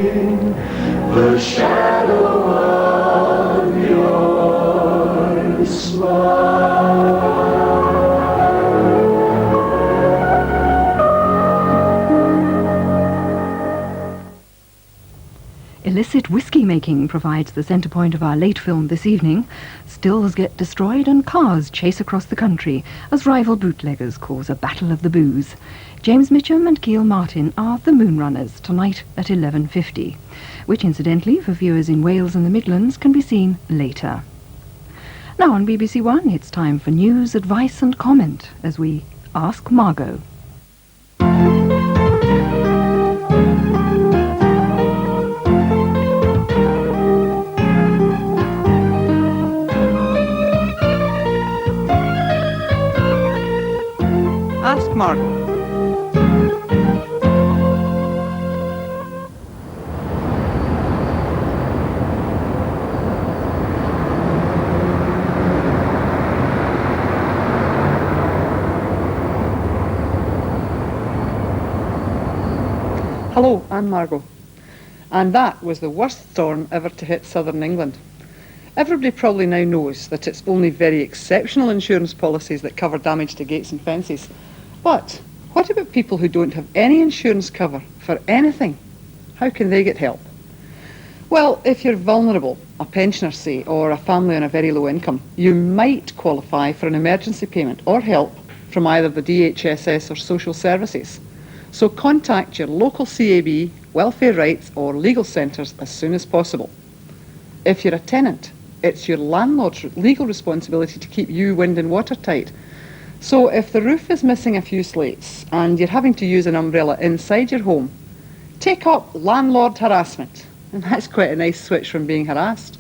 The shadow of your smile. Illicit whiskey making provides the centre point of our late film this evening. Stills get destroyed and cars chase across the country as rival bootleggers cause a battle of the booze. James Mitchum and Keil Martin are the Moonrunners tonight at 11:50, which incidentally for viewers in Wales and the Midlands can be seen later. Now on BBC One it's time for news, advice and comment as we Ask Margo. Ask Margo. Hello, I'm Margo. And that was the worst storm ever to hit southern England. Everybody probably now knows that it's only very exceptional insurance policies that cover damage to gates and fences. But what about people who don't have any insurance cover for anything? How can they get help? Well, if you're vulnerable, a pensioner say, or a family on a very low income, you might qualify for an emergency payment or help from either the DHSS or social services. So contact your local CAB, welfare rights or legal centres as soon as possible. If you're a tenant, it's your landlord's legal responsibility to keep you wind and watertight. So if the roof is missing a few slates and you're having to use an umbrella inside your home, take up landlord harassment. And that's quite a nice switch from being harassed.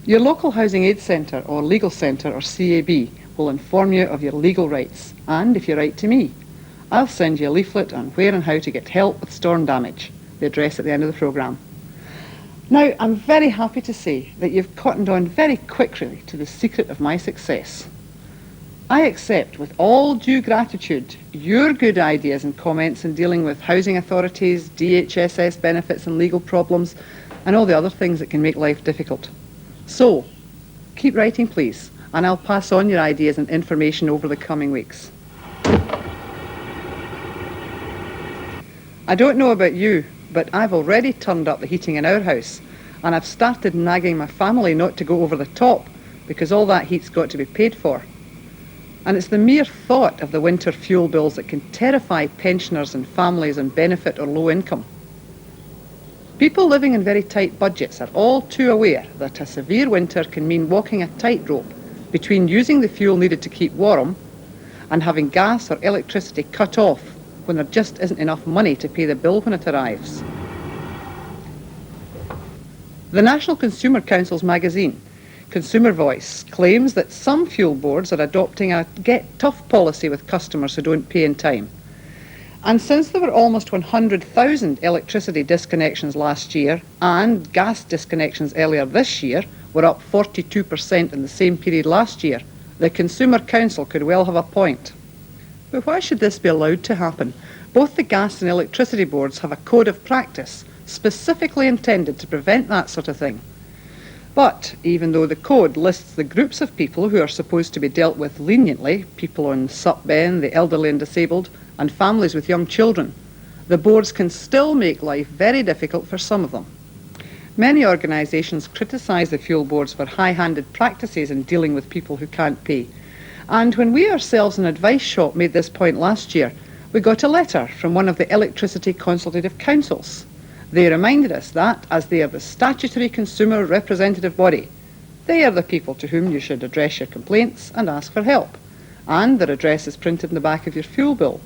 Your local housing aid centre or legal centre or CAB will inform you of your legal rights. And if you write to me, I'll send you a leaflet on where and how to get help with storm damage, the address at the end of the programme. Now, I'm very happy to say that you've cottoned on very quickly to the secret of my success. I accept with all due gratitude your good ideas and comments in dealing with housing authorities, DHSS benefits and legal problems, and all the other things that can make life difficult. So, keep writing please, and I'll pass on your ideas and information over the coming weeks. I don't know about you, but I've already turned up the heating in our house, and I've started nagging my family not to go over the top, because all that heat's got to be paid for. And it's the mere thought of the winter fuel bills that can terrify pensioners and families on benefit or low income. People living in very tight budgets are all too aware that a severe winter can mean walking a tightrope between using the fuel needed to keep warm and having gas or electricity cut off when there just isn't enough money to pay the bill when it arrives. The National Consumer Council's magazine, Consumer Voice, claims that some fuel boards are adopting a get tough policy with customers who don't pay in time. And since there were almost 100,000 electricity disconnections last year and gas disconnections earlier this year were up 42% in the same period last year, the Consumer Council could well have a point. But why should this be allowed to happen? Both the gas and electricity boards have a code of practice specifically intended to prevent that sort of thing. But even though the code lists the groups of people who are supposed to be dealt with leniently, people on sup-ben, the elderly and disabled, and families with young children, the boards can still make life very difficult for some of them. Many organisations criticise the fuel boards for high-handed practices in dealing with people who can't pay. And when we ourselves in Advice Shop made this point last year, we got a letter from one of the electricity consultative councils. They reminded us that, as they are the statutory consumer representative body, they are the people to whom you should address your complaints and ask for help. And their address is printed in the back of your fuel bill.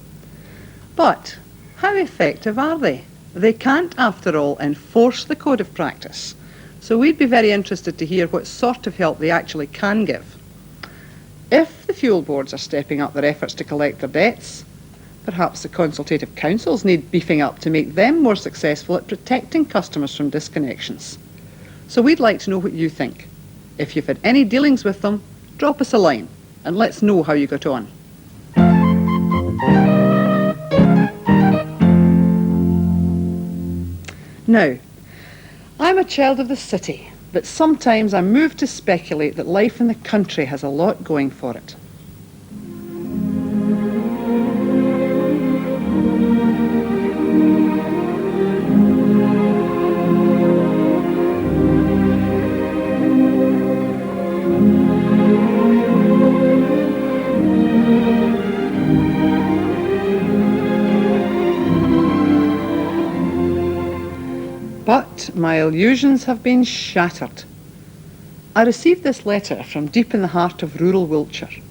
But how effective are they? They can't, after all, enforce the code of practice. So we'd be very interested to hear what sort of help they actually can give. If the fuel boards are stepping up their efforts to collect their debts, perhaps the consultative councils need beefing up to make them more successful at protecting customers from disconnections. So we'd like to know what you think. If you've had any dealings with them, drop us a line and let's know how you got on. Now, I'm a child of the city, but sometimes I'm moved to speculate that life in the country has a lot going for it. But my illusions have been shattered. I received this letter from deep in the heart of rural Wiltshire.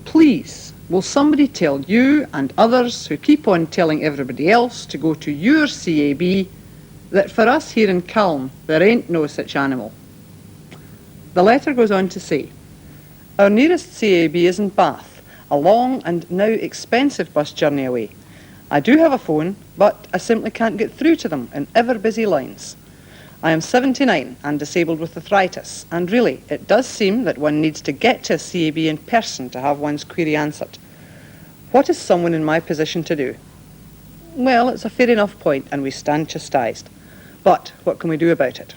Please, will somebody tell you and others who keep on telling everybody else to go to your CAB that for us here in Calm there ain't no such animal. The letter goes on to say, our nearest CAB is in Bath, a long and now expensive bus journey away. I do have a phone, but I simply can't get through to them in ever-busy lines. I am 79 and disabled with arthritis, and really, it does seem that one needs to get to a CAB in person to have one's query answered. What is someone in my position to do? Well, it's a fair enough point, and we stand chastised. But what can we do about it?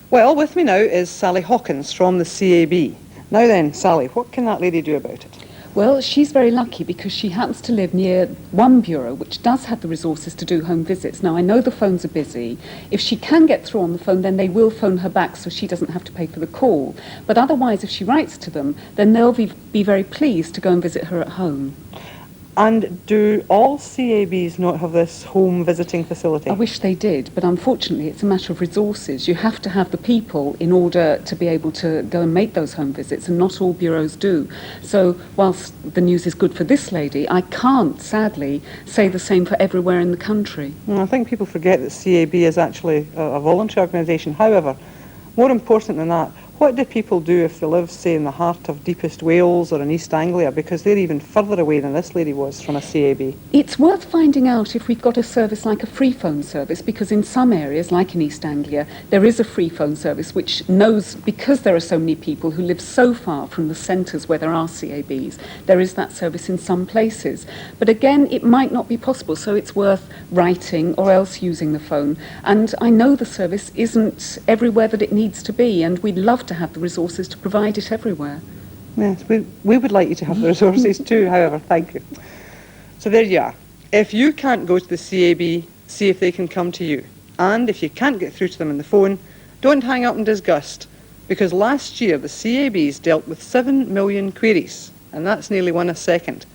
Well, with me now is Sally Hawkins from the CAB. Now then, Sally, what can that lady do about it? Well, she's very lucky because she happens to live near one bureau which does have the resources to do home visits. Now, I know the phones are busy. If she can get through on the phone, then they will phone her back so she doesn't have to pay for the call. But otherwise, if she writes to them, then they'll be very pleased to go and visit her at home. And do all CABs not have this home visiting facility? I wish they did, but unfortunately it's a matter of resources. You have to have the people in order to be able to go and make those home visits, and not all bureaus do. So whilst the news is good for this lady, I can't, sadly, say the same for everywhere in the country. Well, I think people forget that CAB is actually a voluntary organisation. However, more important than that, what do people do if they live, say, in the heart of deepest Wales or in East Anglia, because they're even further away than this lady was from a CAB? It's worth finding out if we've got a service like a free phone service, because in some areas, like in East Anglia, there is a free phone service which knows, because there are so many people who live so far from the centres where there are CABs, there is that service in some places. But again, it might not be possible, so it's worth writing or else using the phone. And I know the service isn't everywhere that it needs to be, and we'd love to have the resources to provide it everywhere. Yes, we would like you to have the resources too, however, thank you. So there you are. If you can't go to the CAB, see if they can come to you. And if you can't get through to them on the phone, don't hang up in disgust, because last year the CABs dealt with 7 million queries, and that's nearly one a second.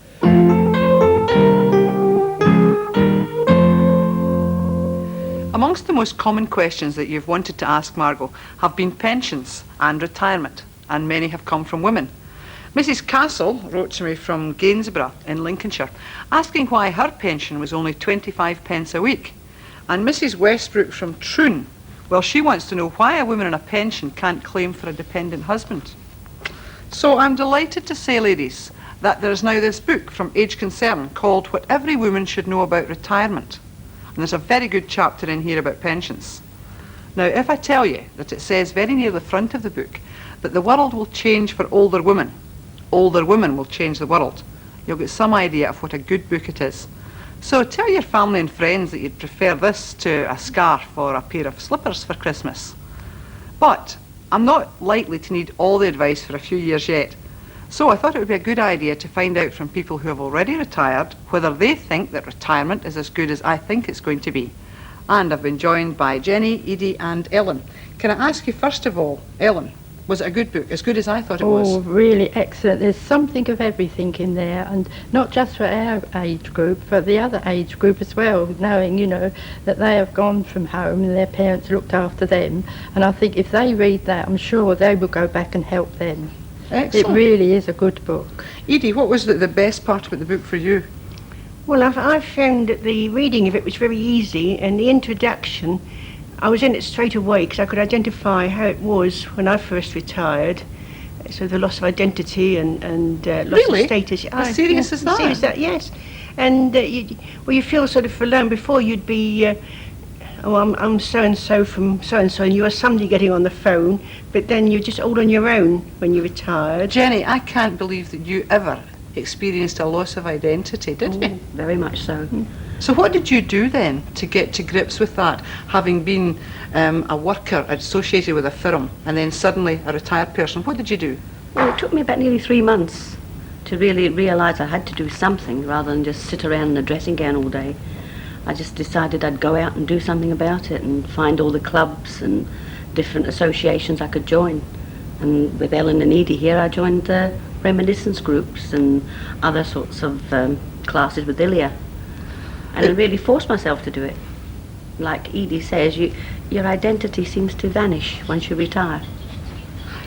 Amongst the most common questions that you've wanted to ask Margo have been pensions and retirement, and many have come from women. Mrs. Castle wrote to me from Gainsborough in Lincolnshire, asking why her pension was only 25 pence a week. And Mrs. Westbrook from Troon, well, she wants to know why a woman on a pension can't claim for a dependent husband. So I'm delighted to say, ladies, that there's now this book from Age Concern called What Every Woman Should Know About Retirement. And there's a very good chapter in here about pensions. Now, if I tell you that it says very near the front of the book that the world will change for older women will change the world, you'll get some idea of what a good book it is. So tell your family and friends that you'd prefer this to a scarf or a pair of slippers for Christmas. But I'm not likely to need all the advice for a few years yet. So I thought it would be a good idea to find out from people who have already retired whether they think that retirement is as good as I think it's going to be. And I've been joined by Jenny, Edie and Ellen. Can I ask you first of all, Ellen, was it a good book, as good as I thought it was? Oh, really excellent. There's something of everything in there, and not just for our age group, but the other age group as well, knowing, you know, that they have gone from home and their parents looked after them. And I think if they read that, I'm sure they will go back and help them. Excellent. It really is a good book. Edie, what was the best part about the book for you? Well, I found that the reading of it was very easy, and the introduction, I was in it straight away because I could identify how it was when I first retired. So the loss of identity and loss of status. As serious as that? Serious that, yes. And you feel sort of forlorn. Before you'd be, I'm so-and-so from so-and-so, and you are somebody getting on the phone, but then you're just all on your own when you retired. Jenny, I can't believe that you ever experienced a loss of identity, did you? Very much so. So what did you do then to get to grips with that, having been a worker associated with a firm and then suddenly a retired person? What did you do? Well, it took me about nearly 3 months to really realise I had to do something rather than just sit around in a dressing gown all day. I just decided I'd go out and do something about it and find all the clubs and different associations I could join. And with Ellen and Edie here, I joined the reminiscence groups and other sorts of classes with Ilya. And I really forced myself to do it. Like Edie says, your identity seems to vanish once you retire.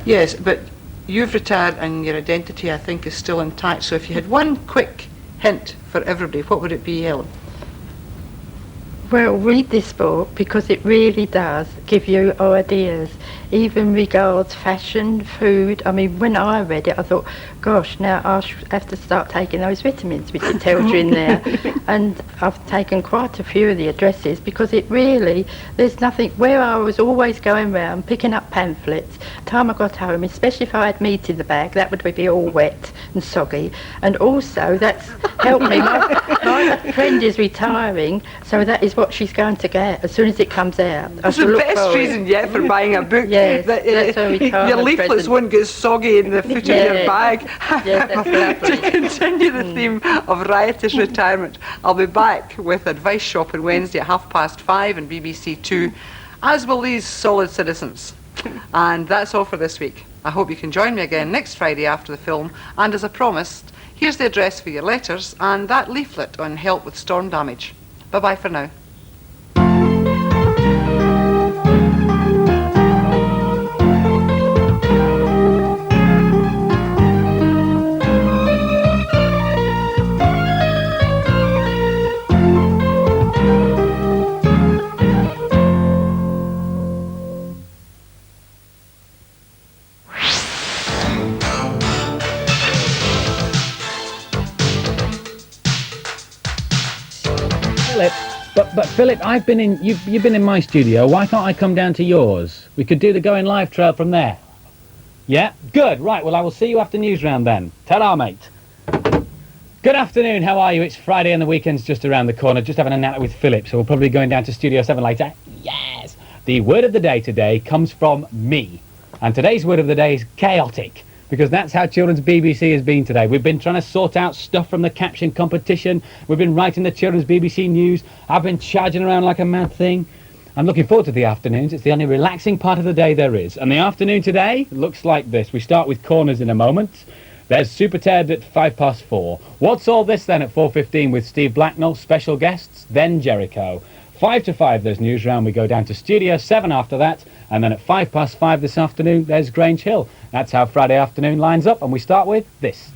Yes, but you've retired and your identity, I think, is still intact. So if you had one quick hint for everybody, what would it be, Ellen? Well, read this book because it really does give you ideas, even regards fashion, food. I mean, when I read it, I thought, gosh, now I have to start taking those vitamins, which it tells you in there. And I've taken quite a few of the addresses because it really, there's nothing, where I was always going round picking up pamphlets, the time I got home, especially if I had meat in the bag, that would be all wet and soggy. And also, that's helped me. My friend is retiring, so that is what she's going to get as soon as it comes out. That's the best reason yet for buying a book. Yes, that, that's a retirement your leaflets present. won't get soggy in the foot of your bag. Yes, that's lovely. To continue the theme of riotous retirement, I'll be back with Advice Shop on Wednesday at 5:30 on BBC2, as will these solid citizens. And that's all for this week. I hope you can join me again next Friday after the film. And as I promised, here's the address for your letters and that leaflet on help with storm damage. Bye-bye for now. But Philip, you've been in my studio. Why can't I come down to yours? We could do the Going Live trail from there. Yeah? Good. Right, well, I will see you after news round then. Ta-ra, mate. Good afternoon, how are you? It's Friday and the weekend's just around the corner. Just having a natter with Philip, so we'll probably be going down to Studio 7 later. Yes! The word of the day today comes from me. And today's word of the day is chaotic. Because that's how Children's BBC has been today. We've been trying to sort out stuff from the caption competition. We've been writing the Children's BBC News. I've been charging around like a mad thing. I'm looking forward to the afternoons. It's the only relaxing part of the day there is. And the afternoon today looks like this. We start with corners in a moment. There's Super Ted at 4:05. What's all this then at 4:15 with Steve Blacknell, special guests, then Jericho. 5 to 5 there's news round. We go down to Studio 7 after that. And then at 5:05 this afternoon, there's Grange Hill. That's how Friday afternoon lines up, and we start with this.